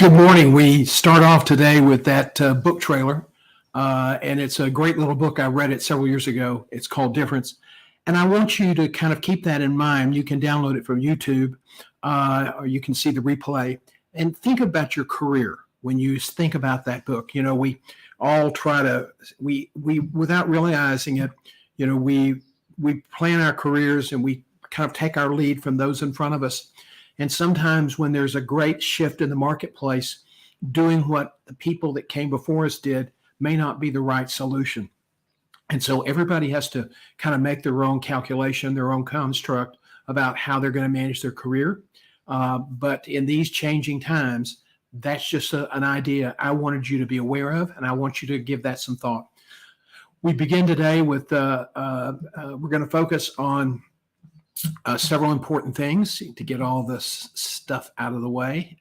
Good morning. We start off today with that book trailer, and it's a great little book. I read it several years ago. It's called Difference, and I want you to kind of keep that in mind. You can download it from YouTube, or you can see the replay, and think about your career when you think about that book. You know, we all try to we without realizing it, you know, we plan our careers and we kind of take our lead from those in front of us. And sometimes when there's a great shift in the marketplace, doing what the people that came before us did may not be the right solution. And so everybody has to kind of make their own calculation, their own construct about how they're going to manage their career. But in these changing times, that's just an idea I wanted you to be aware of, and I want you to give that some thought. We begin today with, we're going to focus on several important things to get all this stuff out of the way.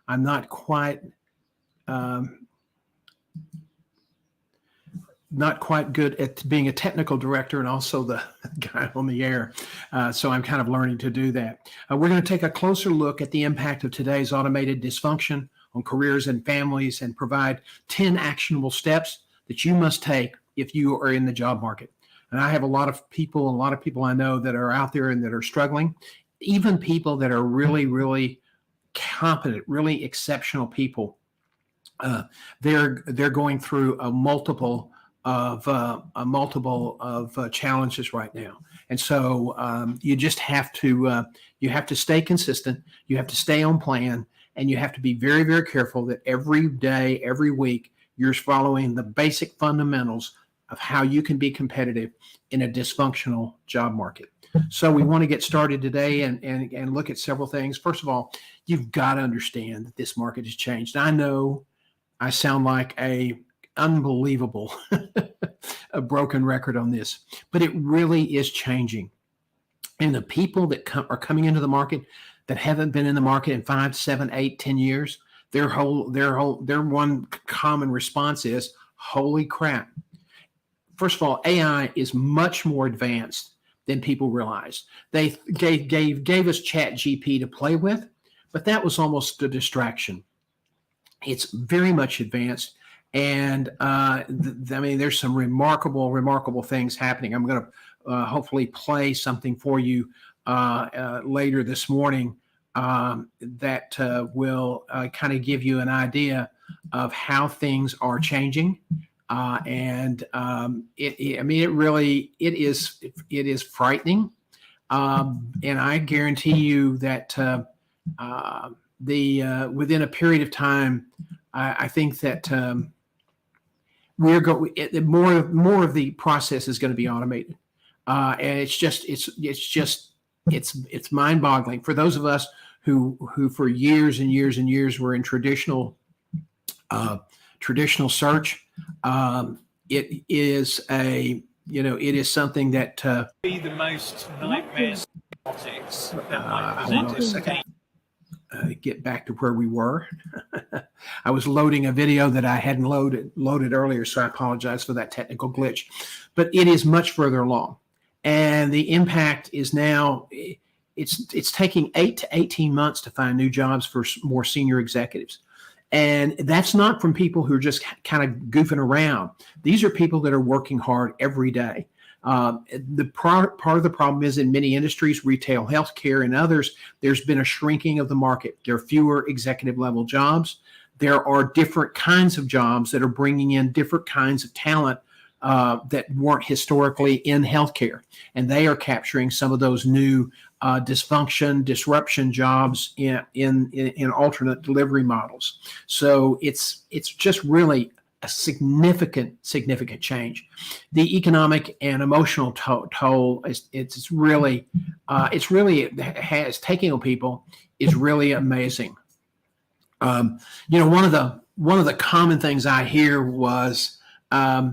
I'm not quite good at being a technical director and also the guy on the air. So I'm kind of learning to do that. We're going to take a closer look at the impact of today's automated dysfunction on careers and families and provide 10 actionable steps that you must take if you are in the job market. And I have a lot of people I know that are out there and that are struggling, even people that are really, really competent, really exceptional people. They're going through a multiple of challenges right now. And so you just have to stay consistent. You have to stay on plan, and you have to be very, very careful that every day, every week, you're following the basic fundamentals of how you can be competitive in a dysfunctional job market. So we want to get started today and look at several things. First of all, you've got to understand that this market has changed. I know I sound like a unbelievable a broken record on this, but it really is changing. And the people that are coming into the market that haven't been in the market in 5, 7, 8, 10 years, their one common response is, holy crap. First of all, AI is much more advanced than people realize. They gave us ChatGPT to play with, but that was almost a distraction. It's very much advanced, and I mean, there's some remarkable things happening. I'm going to hopefully play something for you later this morning that will kind of give you an idea of how things are changing. It is frightening. And I guarantee you that within a period of time, I think that more of the process is going to be automated. And it's mind-boggling for those of us who for years and years and years were in traditional search. It is something that be the most nightmares politics that might hold on a second. Get back to where we were. I was loading a video that I hadn't loaded earlier, so I apologize for that technical glitch. But it is much further along, and the impact is now. It's taking 8 to 18 months to find new jobs for more senior executives. And that's not from people who are just kind of goofing around. These are people that are working hard every day. The part of the problem is in many industries, retail, healthcare, and others, there's been a shrinking of the market. There are fewer executive level jobs. There are different kinds of jobs that are bringing in different kinds of talent that weren't historically in healthcare. And they are capturing some of those new disruption jobs in alternate delivery models. So it's just really a significant change. The economic and emotional toll it's really has taking on people is really amazing. One of the common things I hear was, I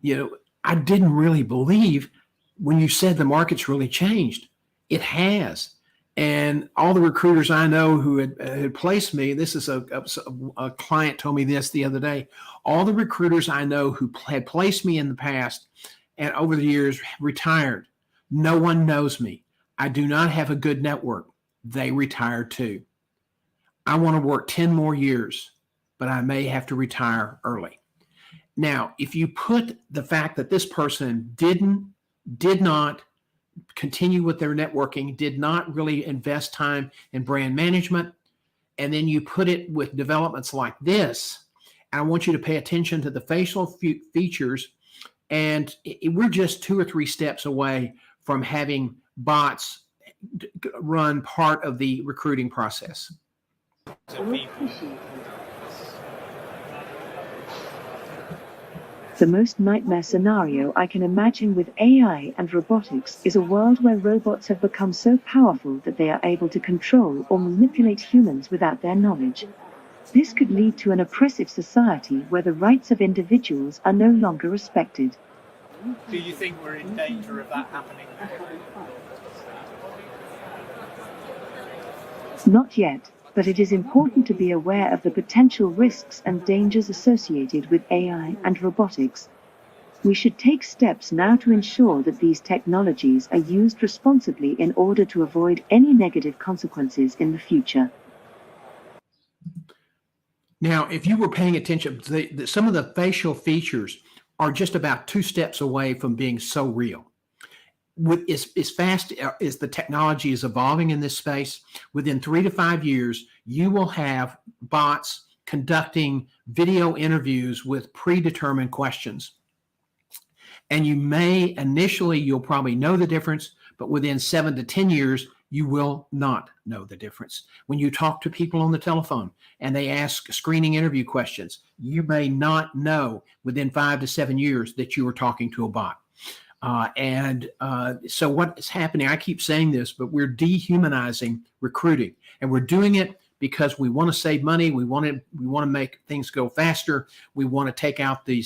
didn't really believe when you said the market's really changed. It has. And all the recruiters I know who had placed me, this is a client told me this the other day, all the recruiters I know who had placed me in the past and over the years retired. No one knows me. I do not have a good network. They retired too. I want to work 10 more years, but I may have to retire early. Now, if you put the fact that this person did not continue with their networking, did not really invest time in brand management, and then you put it with developments like this, and I want you to pay attention to the facial features, and we're just 2 or 3 steps away from having bots run part of the recruiting process. To people. The most nightmare scenario I can imagine with AI and robotics is a world where robots have become so powerful that they are able to control or manipulate humans without their knowledge. This could lead to an oppressive society where the rights of individuals are no longer respected. Do you think we're in danger of that happening now? Not yet, but it is important to be aware of the potential risks and dangers associated with AI and robotics. We should take steps now to ensure that these technologies are used responsibly in order to avoid any negative consequences in the future. Now, if you were paying attention, some of the facial features are just about 2 steps away from being so real. As fast as the technology is evolving in this space, within 3 to 5 years, you will have bots conducting video interviews with predetermined questions. And you'll probably know the difference, but within 7 to 10 years, you will not know the difference. When you talk to people on the telephone and they ask screening interview questions, you may not know within 5 to 7 years that you were talking to a bot. So what is happening, I keep saying this, but we're dehumanizing recruiting, and we're doing it because we want to save money. We want to make things go faster. We want to take out the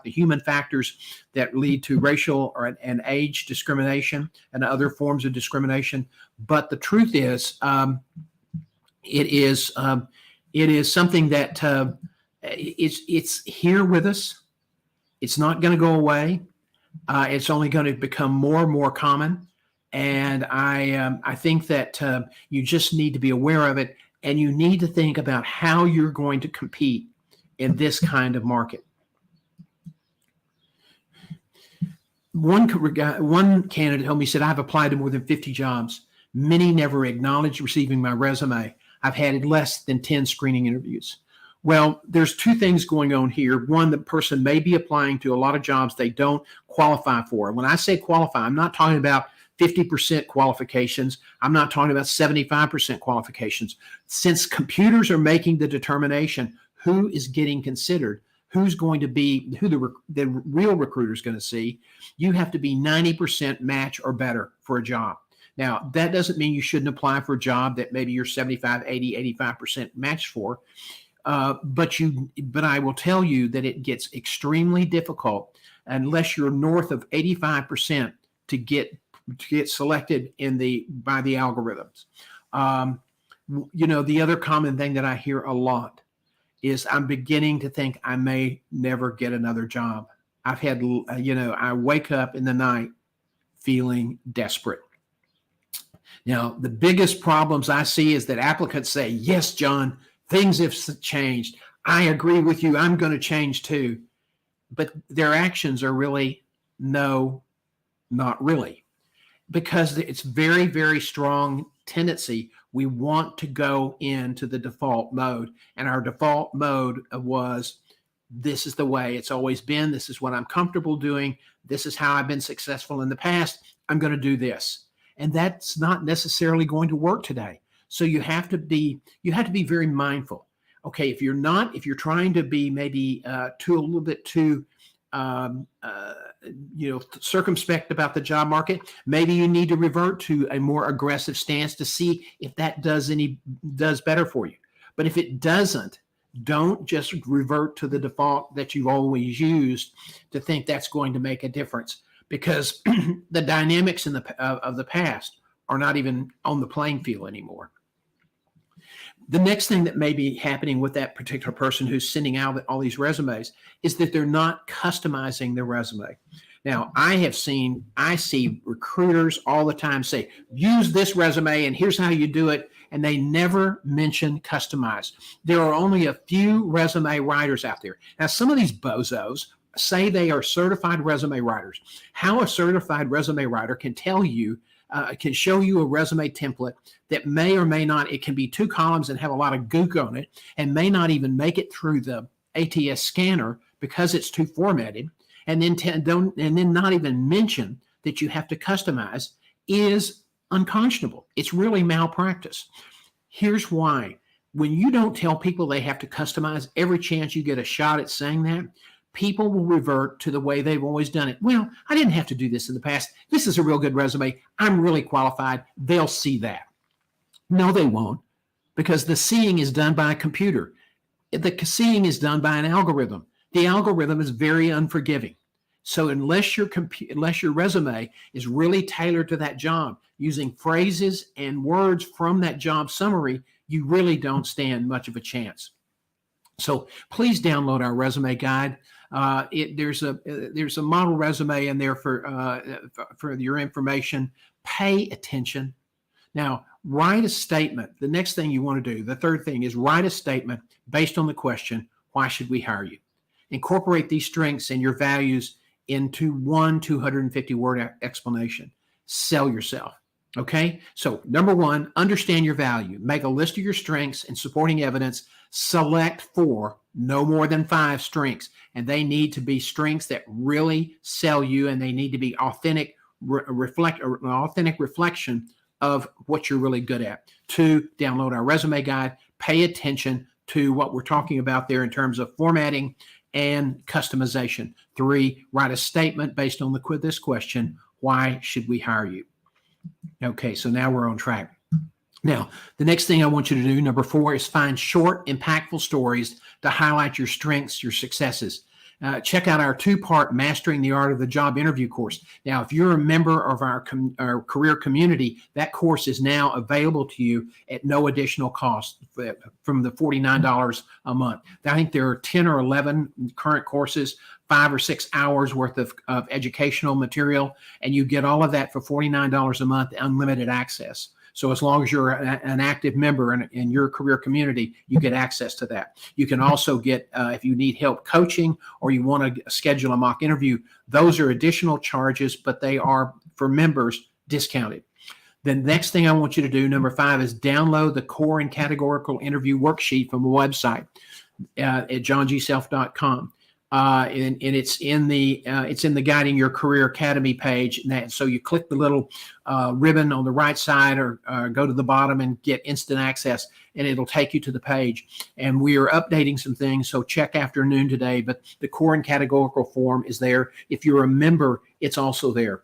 human factors that lead to racial and age discrimination and other forms of discrimination. But the truth is, it is something that it's here with us. It's not going to go away. It's only going to become more and more common. And I think that you just need to be aware of it, and you need to think about how you're going to compete in this kind of market. One candidate told me, said, I've applied to more than 50 jobs. Many never acknowledged receiving my resume. I've had less than 10 screening interviews. Well, there's 2 things going on here. One, the person may be applying to a lot of jobs they don't qualify for. When I say qualify, I'm not talking about 50% qualifications. I'm not talking about 75% qualifications. Since computers are making the determination who is getting considered, who's going to be, who the real recruiter is going to see, you have to be 90% match or better for a job. Now, that doesn't mean you shouldn't apply for a job that maybe you're 75, 80, 85% matched for. But I will tell you that it gets extremely difficult unless you're north of 85% to get selected by the algorithms. The other common thing that I hear a lot is I'm beginning to think I may never get another job. I've had, I wake up in the night feeling desperate. Now, the biggest problems I see is that applicants say, yes, John, things have changed. I agree with you. I'm going to change too. But their actions are really no, not really. Because it's very, very strong tendency. We want to go into the default mode. And our default mode was, this is the way it's always been. This is what I'm comfortable doing. This is how I've been successful in the past. I'm going to do this. And that's not necessarily going to work today. So you have to be very mindful. Okay, if you're trying to be maybe a little bit too circumspect about the job market, maybe you need to revert to a more aggressive stance to see if that does better for you. But if it doesn't, don't just revert to the default that you've always used to think that's going to make a difference, because the dynamics of the past are not even on the playing field anymore. The next thing that may be happening with that particular person who's sending out all these resumes is that they're not customizing their resume. Now, I see recruiters all the time say, use this resume and here's how you do it. and they never mention customize. There are only a few resume writers out there. Now, some of these bozos say they are certified resume writers. How a certified resume writer can tell you, can show you a resume template that may or may not, it can be 2 columns and have a lot of gook on it and may not even make it through the ATS scanner because it's too formatted, and then not even mention that you have to customize, is unconscionable. It's really malpractice. Here's why. When you don't tell people they have to customize, every chance you get a shot at saying that, people will revert to the way they've always done it. Well, I didn't have to do this in the past. This is a real good resume. I'm really qualified. They'll see that. No, they won't, because the seeing is done by a computer. The seeing is done by an algorithm. The algorithm is very unforgiving. So unless your resume is really tailored to that job, using phrases and words from that job summary, you really don't stand much of a chance. So please download our resume guide. There's a model resume in there for your information. Pay attention. Now, write a statement. The next thing you want to do, the third thing, is write a statement based on the question, why should we hire you? Incorporate these strengths and your values into one 250-word explanation. Sell yourself. Okay? So number 1, understand your value. Make a list of your strengths and supporting evidence. Select 4, no more than 5 strengths. And they need to be strengths that really sell you, and they need to be authentic, an authentic reflection of what you're really good at. 2, download our resume guide. Pay attention to what we're talking about there in terms of formatting and customization. 3, write a statement based on this question, why should we hire you? Okay, so now we're on track. Now, the next thing I want you to do, number 4, is find short, impactful stories to highlight your strengths, your successes. Check out our 2-part Mastering the Art of the Job Interview course. Now, if you're a member of our career community, that course is now available to you at no additional cost from the $49 a month. I think there are 10 or 11 current courses, 5 or 6 hours worth of educational material, and you get all of that for $49 a month, unlimited access. So as long as you're an active member in your career community, you get access to that. You can also get, if you need help coaching or you want to schedule a mock interview, those are additional charges, but they are, for members, discounted. The next thing I want you to do, number 5, is download the core and categorical interview worksheet from the website at johngself.com. And it's in the Guiding Your Career Academy page. So you click the little ribbon on the right side, or go to the bottom and get instant access, and it'll take you to the page. And we are updating some things, so check afternoon today. But the core and categorical form is there. If you're a member, it's also there.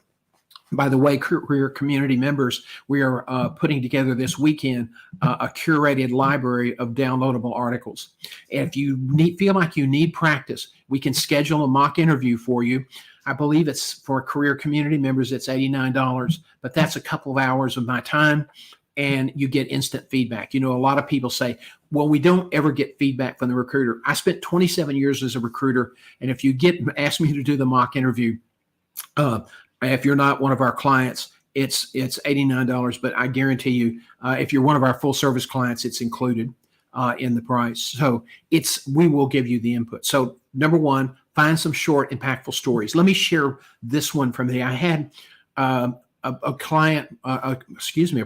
By the way, career community members, we are putting together this weekend a curated library of downloadable articles. If you feel like you need practice, we can schedule a mock interview for you. I believe it's for career community members, it's $89, but that's a couple of hours of my time, and you get instant feedback. You know, a lot of people say, well, we don't ever get feedback from the recruiter. I spent 27 years as a recruiter, and if you ask me to do the mock interview, if you're not one of our clients, it's $89, but I guarantee you, if you're one of our full service clients, it's included in the price. So we will give you the input. So number 1, find some short, impactful stories. Let me share this one from me. I had a client, a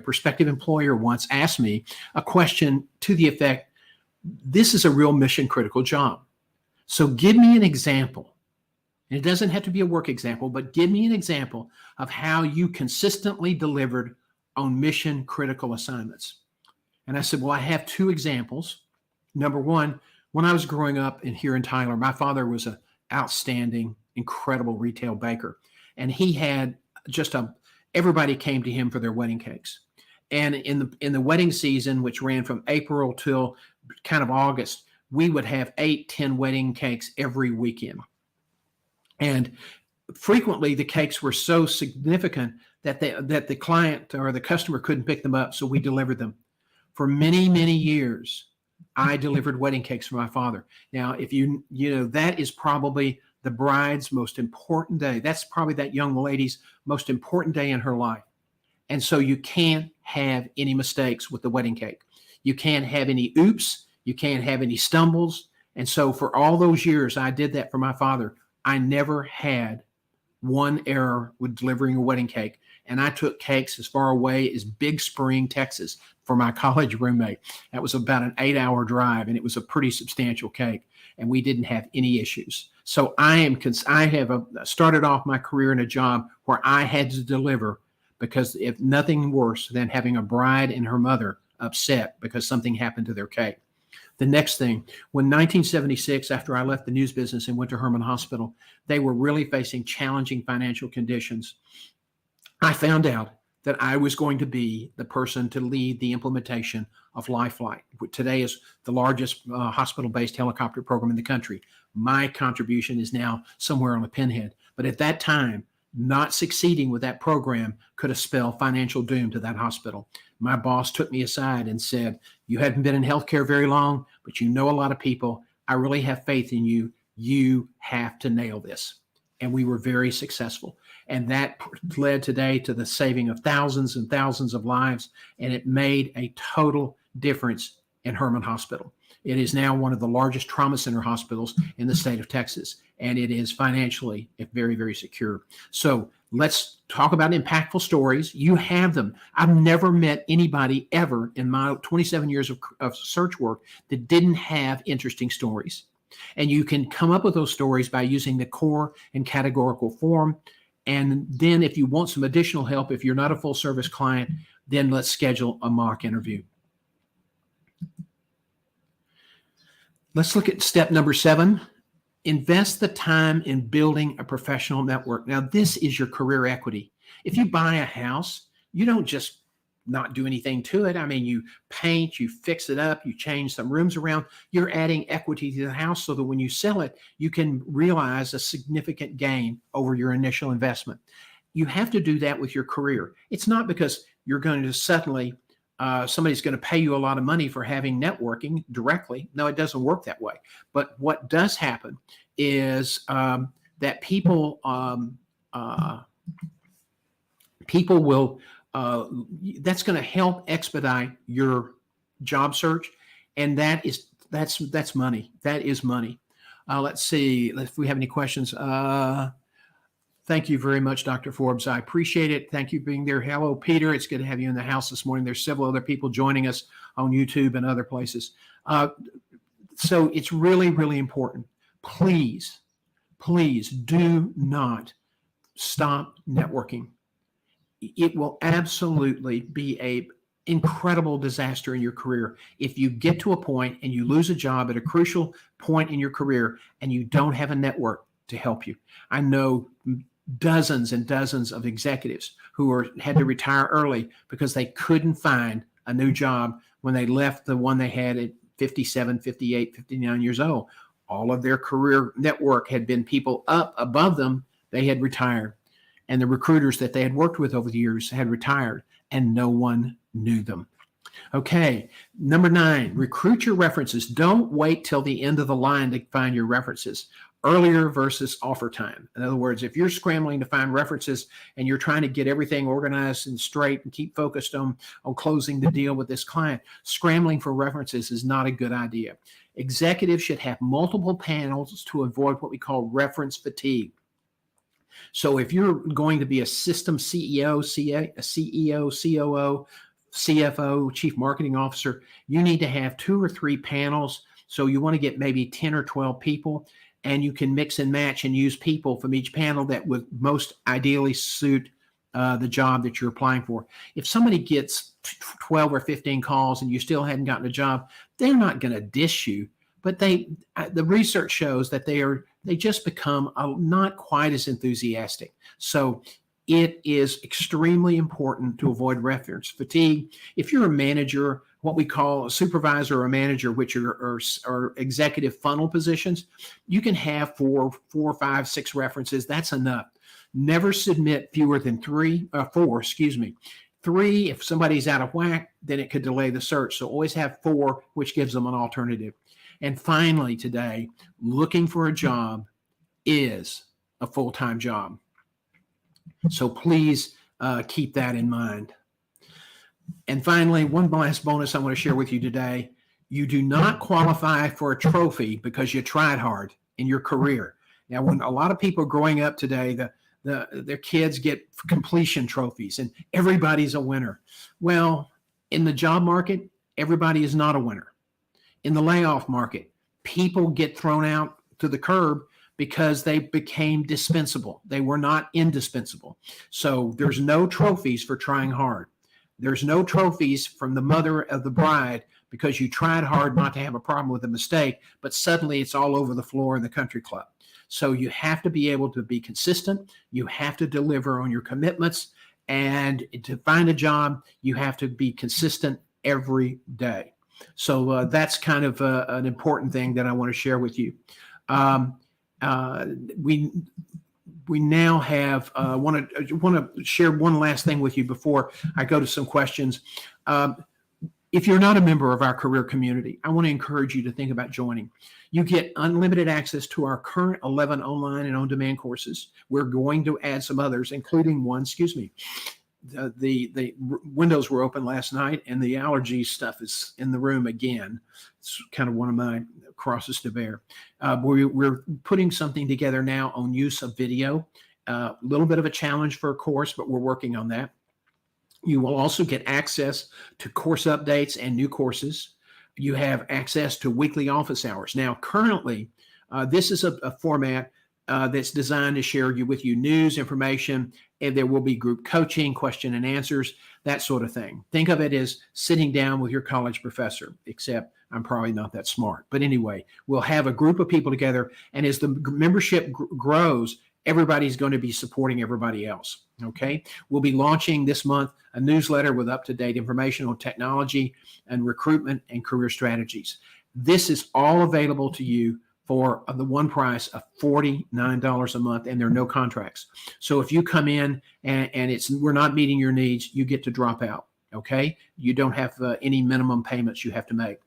prospective employer once asked me a question to the effect, this is a real mission critical job. So give me an example. And it doesn't have to be a work example, but give me an example of how you consistently delivered on mission critical assignments. And I said, well, I have 2 examples. Number 1, when I was growing up here in Tyler, my father was an outstanding, incredible retail baker. And he had everybody came to him for their wedding cakes. And in the wedding season, which ran from April till kind of August, we would have 8-10 wedding cakes every weekend. And frequently the cakes were so significant that the client or the customer couldn't pick them up, so we delivered them. For many, many years, I delivered wedding cakes for my father. Now, if you know, that is probably the bride's most important day. That's probably that young lady's most important day in her life. And so you can't have any mistakes with the wedding cake. You can't have any oops. You can't have any stumbles. And so for all those years I did that for my father, I never had one error with delivering a wedding cake. And I took cakes as far away as Big Spring, Texas for my college roommate. That was about an 8-hour drive, and it was a pretty substantial cake, and we didn't have any issues. So I have started off my career in a job where I had to deliver, because if nothing worse than having a bride and her mother upset because something happened to their cake. The next thing, when 1976, after I left the news business and went to Herman Hospital, they were really facing challenging financial conditions. I found out that I was going to be the person to lead the implementation of LifeFlight. Today is the largest hospital-based helicopter program in the country. My contribution is now somewhere on a pinhead. But at that time, not succeeding with that program could have spelled financial doom to that hospital. My boss took me aside and said, "You hadn't been in healthcare very long, but you know a lot of people. I really have faith in you. You have to nail this." And we were very successful. And that led today to the saving of thousands and thousands of lives. And it made a total difference in Herman Hospital. It is now one of the largest trauma center hospitals in the state of Texas. And it is financially very, very secure. So let's talk about impactful stories. You have them. I've never met anybody ever in my 27 years of search work that didn't have interesting stories. And you can come up with those stories by using the core and categorical form. And then if you want some additional help, if you're not a full service client, then let's schedule a mock interview. Let's look at step number 7. Invest the time in building a professional network. Now, this is your career equity. If you buy a house, you don't just not do anything to it. I mean, you paint, you fix it up, you change some rooms around. You're adding equity to the house so that when you sell it, you can realize a significant gain over your initial investment. You have to do that with your career. It's not because you're going to suddenly somebody's going to pay you a lot of money for having networking directly. No, it doesn't work that way. But what does happen is that people will, that's going to help expedite your job search. And that's money. That is money. Let's see if we have any questions. Thank you very much, Dr. Forbes. I appreciate it. Thank you for being there. Hello, Peter. It's good to have you in the house this morning. There's several other people joining us on YouTube and other places. So it's really, really important. Please do not stop networking. It will absolutely be an incredible disaster in your career if you get to a point and you lose a job at a crucial point in your career and you don't have a network to help you. I know dozens and dozens of executives who had to retire early because they couldn't find a new job when they left the one they had at 57, 58, 59 years old. All of their career network had been people up above them. They had retired. And the recruiters that they had worked with over the years had retired, and no one knew them. Okay, number 9, recruit your references. Don't wait till the end of the line to find your references. Earlier versus offer time. In other words, if you're scrambling to find references and you're trying to get everything organized and straight and keep focused on closing the deal with this client, scrambling for references is not a good idea. Executives should have multiple panels to avoid what we call reference fatigue. So if you're going to be a system CEO, COO, CFO, Chief Marketing Officer, you need to have 2 or 3 panels. So you want to get maybe 10 or 12 people, and you can mix and match and use people from each panel that would most ideally suit the job that you're applying for. If somebody gets 12 or 15 calls and you still hadn't gotten a job, they're not going to dish you. But the research shows that they just become not quite as enthusiastic. So it is extremely important to avoid reference fatigue. If you're a manager, what we call a supervisor or a manager, which are executive funnel positions, you can have 4, 5, 6 references. That's enough. Never submit fewer than 4. 3, if somebody's out of whack, then it could delay the search. So always have 4, which gives them an alternative. And finally today, looking for a job is a full-time job. So please keep that in mind. And finally, one last bonus I want to share with you today. You do not qualify for a trophy because you tried hard in your career. Now, when a lot of people growing up today, their kids get completion trophies and everybody's a winner. Well, in the job market, everybody is not a winner. In the layoff market, people get thrown out to the curb because they became dispensable. They were not indispensable. So there's no trophies for trying hard. There's no trophies from the mother of the bride because you tried hard not to have a problem with a mistake, but suddenly it's all over the floor in the country club. So you have to be able to be consistent. You have to deliver on your commitments. And to find a job, you have to be consistent every day. So that's kind of an important thing that I want to share with you. We now have want to share one last thing with you before I go to some questions. If you're not a member of our career community, I want to encourage you to think about joining. You get unlimited access to our current 11 online and on-demand courses. We're going to add some others, including one, the windows were open last night and the allergy stuff is in the room again. It's kind of one of my crosses to bear. We're putting something together now on use of video. A little bit of a challenge for a course, but we're working on that. You will also get access to course updates and new courses. You have access to weekly office hours. Now, currently, this is a format that's designed to share with you news, information, and there will be group coaching, question and answers, that sort of thing. Think of it as sitting down with your college professor, except I'm probably not that smart. But anyway, we'll have a group of people together, and as the membership grows, everybody's going to be supporting everybody else, okay? We'll be launching this month a newsletter with up-to-date information on technology and recruitment and career strategies. This is all available to you for the one price of $49 a month, and there are no contracts. So if you come in and we're not meeting your needs, you get to drop out, okay? You don't have any minimum payments you have to make.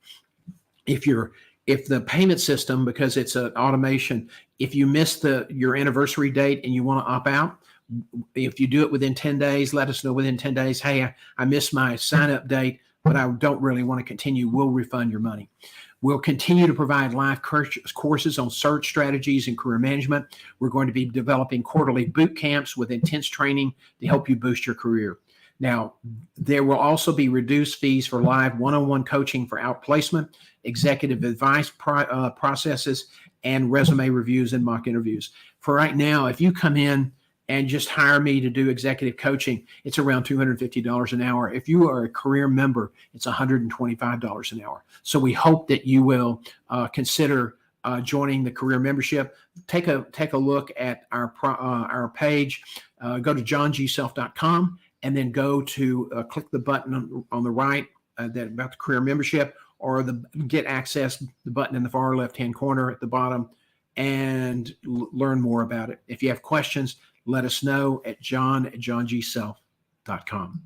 If the payment system, because it's an automation, if you miss your anniversary date and you want to opt out, if you do it within 10 days, let us know within 10 days, hey, I missed my sign-up date, but I don't really want to continue, we'll refund your money. We'll continue to provide live courses on search strategies and career management. We're going to be developing quarterly boot camps with intense training to help you boost your career. Now, there will also be reduced fees for live one-on-one coaching for outplacement, executive advice processes, and resume reviews and mock interviews. For right now, if you come in and just hire me to do executive coaching, it's around $250 an hour. If you are a career member, it's $125 an hour. So we hope that you will consider joining the career membership. Take a look at our page. Go to johngself.com and then go to click the button on the right about the career membership, or the get access, the button in the far left-hand corner at the bottom, and learn more about it. If you have questions, let us know at john@johngself.com.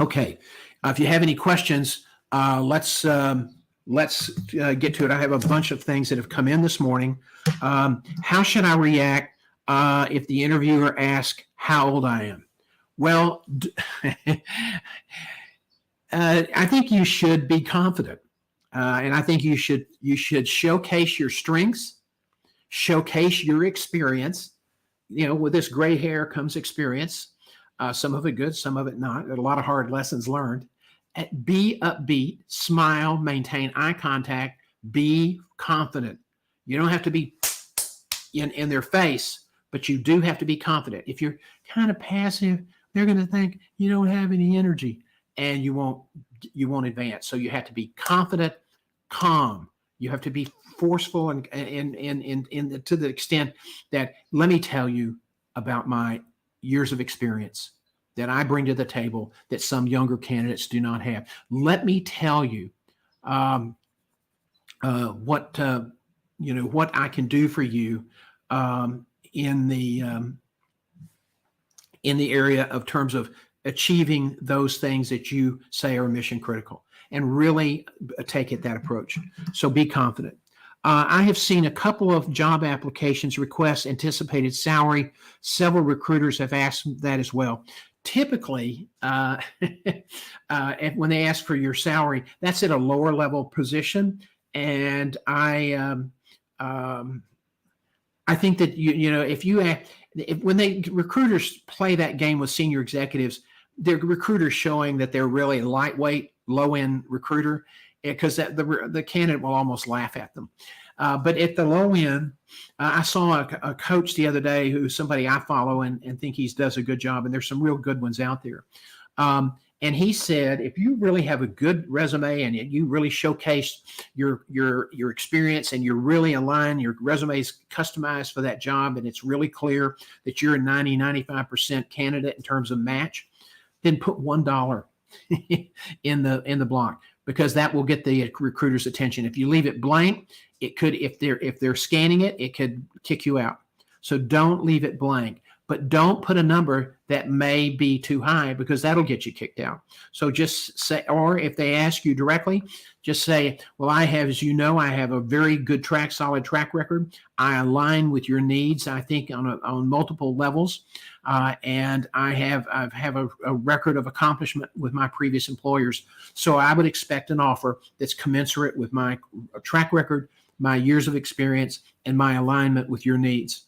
Okay, if you have any questions, let's get to it. I have a bunch of things that have come in this morning. How should I react if the interviewer asks how old I am? Well, I think you should be confident, and I think you should showcase your strengths, showcase your experience. With this gray hair comes experience, some of it good, some of it not. There are a lot of hard lessons learned. Be upbeat, smile, maintain eye contact, be confident. You don't have to be in their face, but you do have to be confident. If you're kind of passive, they're going to think you don't have any energy, and you won't advance. So you have to be confident, calm. You have to be forceful and to the extent that, let me tell you about my years of experience that I bring to the table that some younger candidates do not have. Let me tell you what I can do for you in the area of terms of achieving those things that you say are mission critical, and really take it that approach. So be confident. I have seen a couple of job applications request anticipated salary. Several recruiters have asked that as well. Typically, and when they ask for your salary, that's at a lower level position, and I think that when recruiters play that game with senior executives, they're recruiters showing that they're really a lightweight, low end recruiter, because the candidate will almost laugh at them. But at the low end, I saw a coach the other day who's somebody I follow and think he does a good job, and there's some real good ones out there. And he said, if you really have a good resume and you really showcase your experience and you're really aligned, your resume is customized for that job, and it's really clear that you're a 95% candidate in terms of match, then put $1 in the block, because that will get the recruiter's attention. If you leave it blank, it could, if they're scanning it, it could kick you out. So don't leave it blank, but don't put a number that may be too high, because that'll get you kicked out. So just say, or if they ask you directly, just say, well, I have a very good solid track record. I align with your needs, I think, on multiple levels. And I have a record of accomplishment with my previous employers. So I would expect an offer that's commensurate with my track record, my years of experience, and my alignment with your needs.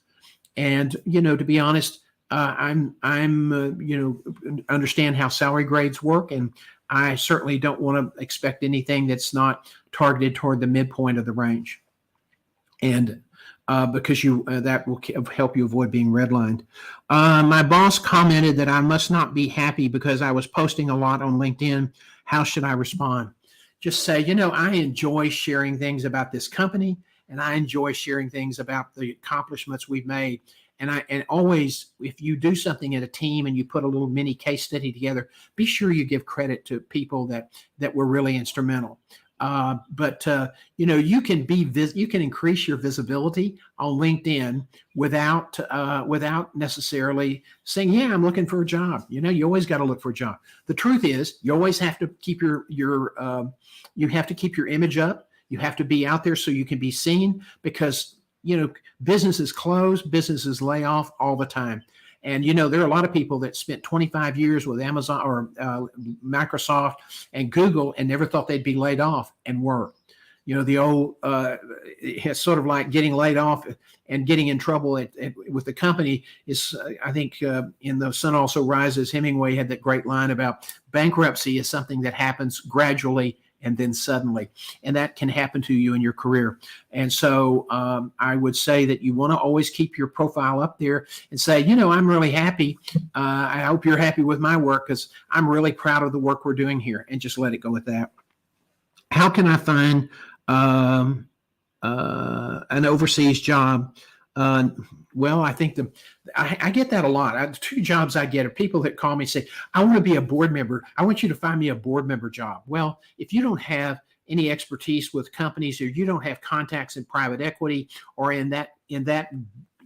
And, to be honest, I'm understand how salary grades work, and I certainly don't want to expect anything that's not targeted toward the midpoint of the range. And because that will help you avoid being redlined. My boss commented that I must not be happy because I was posting a lot on LinkedIn. How should I respond? Just say, I enjoy sharing things about this company, and I enjoy sharing things about the accomplishments we've made. And always, if you do something in a team and you put a little mini case study together, be sure you give credit to people that were really instrumental. But you can increase your visibility on LinkedIn without necessarily saying, yeah, I'm looking for a job. You always got to look for a job. The truth is, you always have to keep your image up. You have to be out there so you can be seen, because businesses close, businesses lay off all the time. And, there are a lot of people that spent 25 years with Amazon or Microsoft and Google and never thought they'd be laid off, and were. The old, it's sort of like getting laid off and getting in trouble with the company is, I think, in The Sun Also Rises, Hemingway had that great line about bankruptcy is something that happens gradually and then suddenly, and that can happen to you in your career. And so I would say that you want to always keep your profile up there and say, I'm really happy. I hope you're happy with my work, because I'm really proud of the work we're doing here, and just let it go with that. How can I find an overseas job? Well, I think I get that a lot. Two jobs I get are people that call me and say, I want to be a board member. I want you to find me a board member job. Well, if you don't have any expertise with companies, or you don't have contacts in private equity or in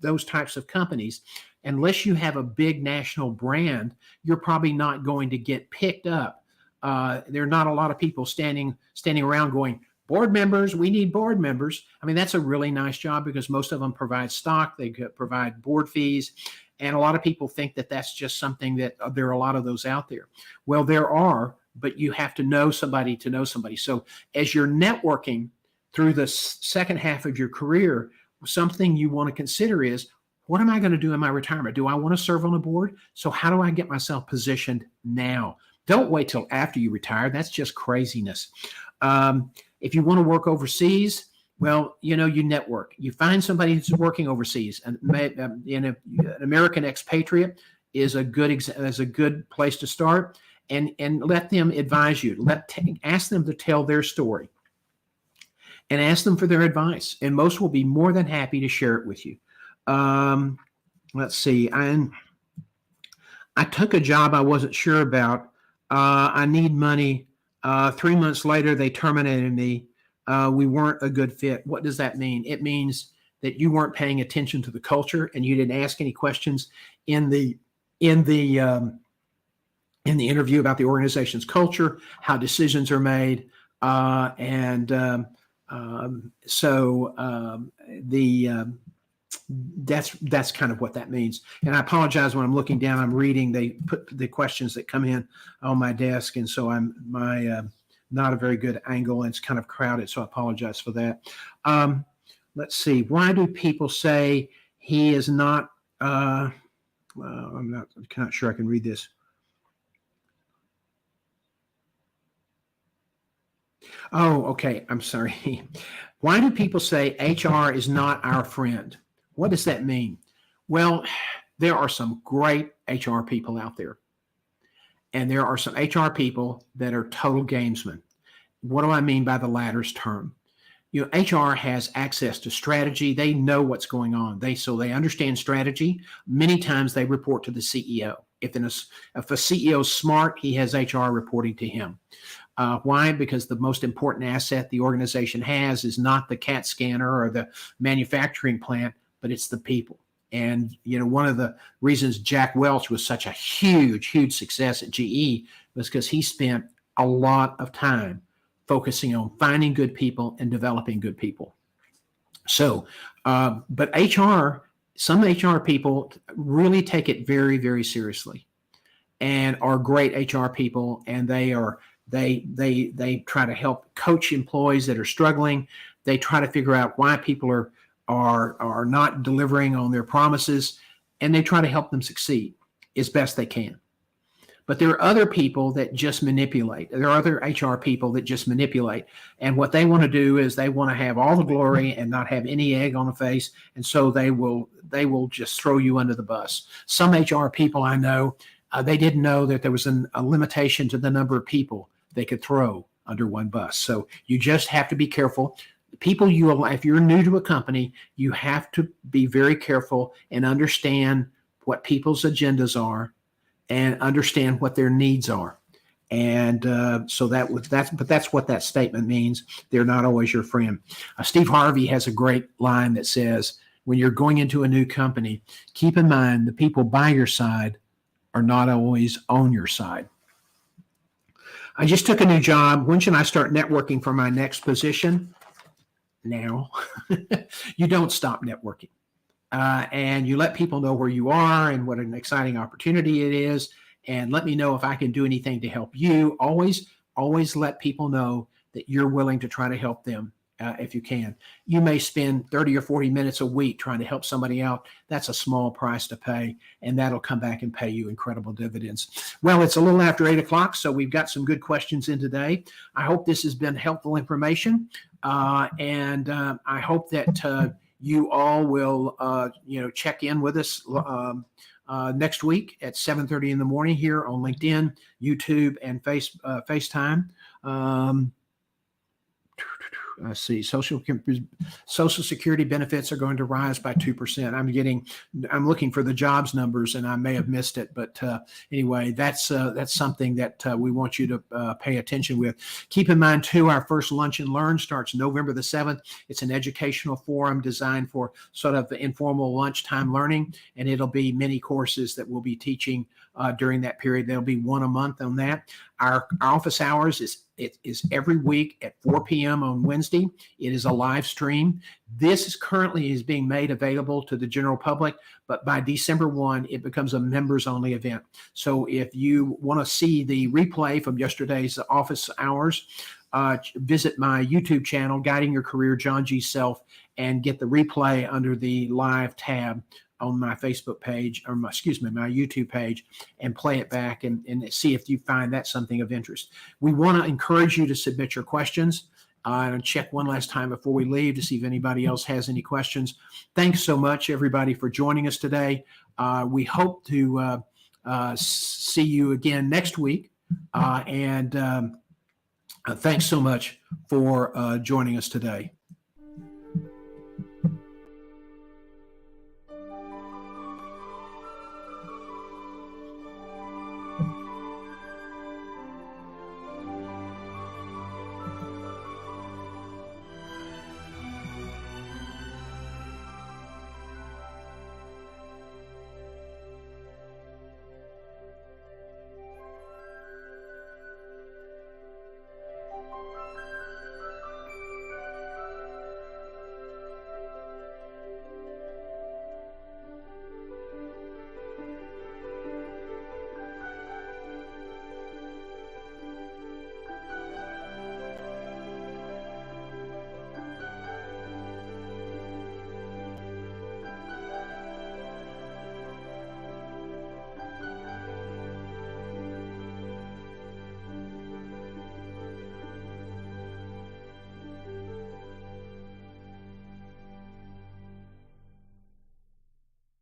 those types of companies, unless you have a big national brand, you're probably not going to get picked up. There are not a lot of people standing around going, board members, we need board members. I mean, that's a really nice job, because most of them provide stock, they provide board fees, and a lot of people think that that's just something that there are a lot of those out there. Well, there are, but you have to know somebody to know somebody. So as you're networking through the second half of your career, something you want to consider is, what am I going to do in my retirement? Do I want to serve on a board? So how do I get myself positioned now? Don't wait till after you retire. That's just craziness. If you want to work overseas, well, you network. You find somebody who's working overseas. An American expatriate is a good place to start, and let them advise you. Ask them to tell their story, and ask them for their advice. And most will be more than happy to share it with you. Let's see. I took a job I wasn't sure about. I need money. 3 months later, they terminated me. We weren't a good fit. What does that mean? It means that you weren't paying attention to the culture, and you didn't ask any questions in the interview about the organization's culture, how decisions are made, and That's kind of what that means. And I apologize when I'm looking down, I'm reading, they put the questions that come in on my desk. And so not a very good angle and it's kind of crowded. So I apologize for that. Let's see. Why do people say he is not, I'm not sure I can read this. Oh, okay. I'm sorry. Why do people say HR is not our friend? What does that mean? Well, there are some great HR people out there. And there are some HR people that are total gamesmen. What do I mean by the latter's term? HR has access to strategy. They know what's going on. So they understand strategy. Many times they report to the CEO. If a CEO is smart, he has HR reporting to him. Why? Because the most important asset the organization has is not the CAT scanner or the manufacturing plant, but it's the people. And, one of the reasons Jack Welch was such a huge, huge success at GE was because he spent a lot of time focusing on finding good people and developing good people. So, but some HR people really take it very, very seriously and are great HR people. And they try to help coach employees that are struggling. They try to figure out why people are not delivering on their promises, and they try to help them succeed as best they can. But there are other people that just manipulate. There are other HR people that just manipulate. And what they want to do is they want to have all the glory and not have any egg on the face. And so they will just throw you under the bus. Some HR people I know, they didn't know that there was a limitation to the number of people they could throw under one bus. So you just have to be careful. People if you're new to a company, you have to be very careful and understand what people's agendas are and understand what their needs are. And that's what that statement means. They're not always your friend. Steve Harvey has a great line that says, when you're going into a new company, keep in mind the people by your side are not always on your side. I just took a new job. When should I start networking for my next position? Now. You don't stop networking. And you let people know where you are and what an exciting opportunity it is. And let me know if I can do anything to help you. Always let people know that you're willing to try to help them if you can. You may spend 30 or 40 minutes a week trying to help somebody out. That's a small price to pay, and that'll come back and pay you incredible dividends. Well, it's a little after 8 o'clock, so we've got some good questions in today. I hope this has been helpful information, and I hope that you all will, check in with us next week at 7:30 in the morning here on LinkedIn, YouTube, and FaceTime. Let's see, Social Security benefits are going to rise by 2%. I'm looking for the jobs numbers, and I may have missed it, but anyway, that's something that we want you to pay attention with. Keep in mind too, our first Lunch and Learn starts November the 7th. It's an educational forum designed for sort of informal lunchtime learning, and it'll be many courses that we'll be teaching during that period. There'll be one a month on that. Our office hours is every week at 4 p.m. on Wednesday. It is a live stream. This currently is being made available to the general public, but by December 1, it becomes a members-only event. So if you want to see the replay from yesterday's office hours, visit my YouTube channel, Guiding Your Career, John G. Self, and get the replay under the live tab on my Facebook page, or my YouTube page, and play it back and see if you find that something of interest. We want to encourage you to submit your questions and check one last time before we leave to see if anybody else has any questions. Thanks so much, everybody, for joining us today. We hope to see you again next week. Thanks so much for joining us today.